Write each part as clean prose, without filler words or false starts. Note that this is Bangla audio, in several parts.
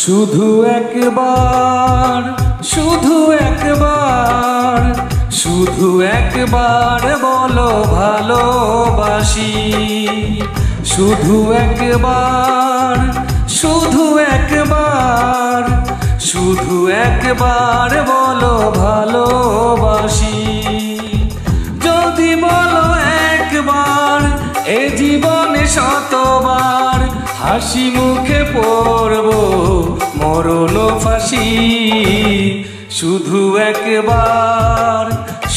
শুধু একবার, শুধু একবার, শুধু একবার বলো ভালোবাসি। শুধু একবার, শুধু একবার, শুধু একবার বলো ভালোবাসি। যদি বলো একবার, এ জীবনে শতবার হাসি মুখে পড়ব মরণ ফাঁসি। শুধু একবার,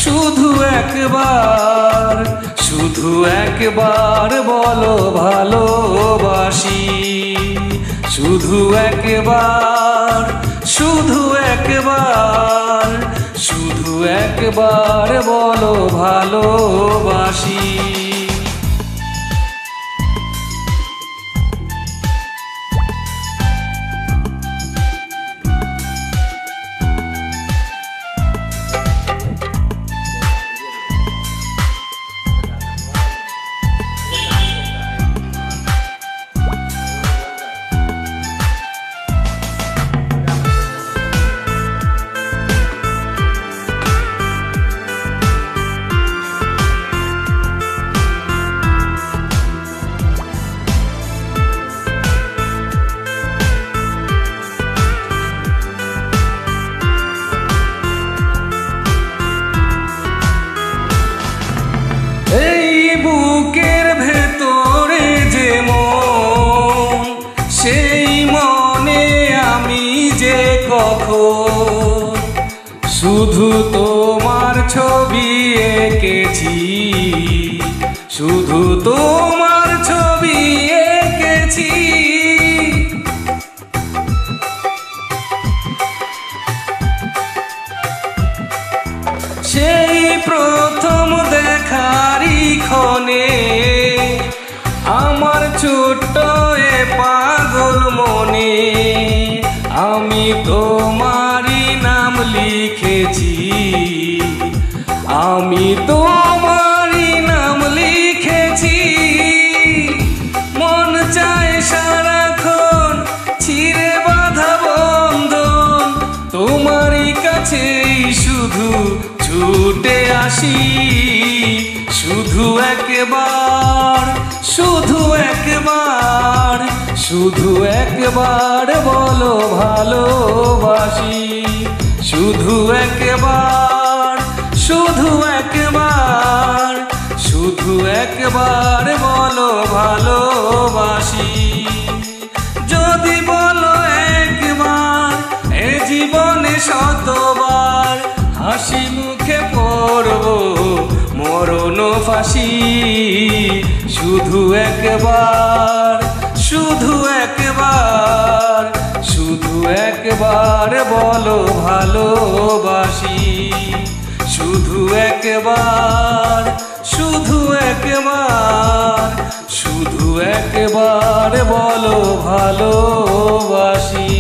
শুধু একবার, শুধু একবার বলো ভালোবাসি। শুধু একবার, শুধু একবার, শুধু একবার বলো ভালোবাসি। বুকের ভেতরে যে মন, সেই মনে আমি যে কখন শুধু তোমার ছবি এঁকেছি, শুধু তোমার ছবি এঁকেছি। সেই প্রথম দেখারি ক্ষণে আমার ছোট্ট এ পাগল মনে আমি তোমারই নাম লিখেছি, আমি তোমারই নাম লিখেছি। মন চায় সারাক্ষণ ছিঁড়ে বাঁধা বন্ধন, তোমারই কাছেই শুধু ছুটে আসি। শুধু একবার, শুধু একবার, শুধু একবার বলো ভালোবাসি। শুধু একবার, শুধু একবার, শুধু একবার বলো ভালোবাসি। যদি বলো একবার, এ জীবনে শতবার হাসি মুখে পড়ব মরণ ফাঁসি। শুধু একবার, শুধু একবার, শুধু একবার বলো ভালোবাসি। শুধু একবার, শুধু একবার, শুধু একবার বলো ভালোবাসি।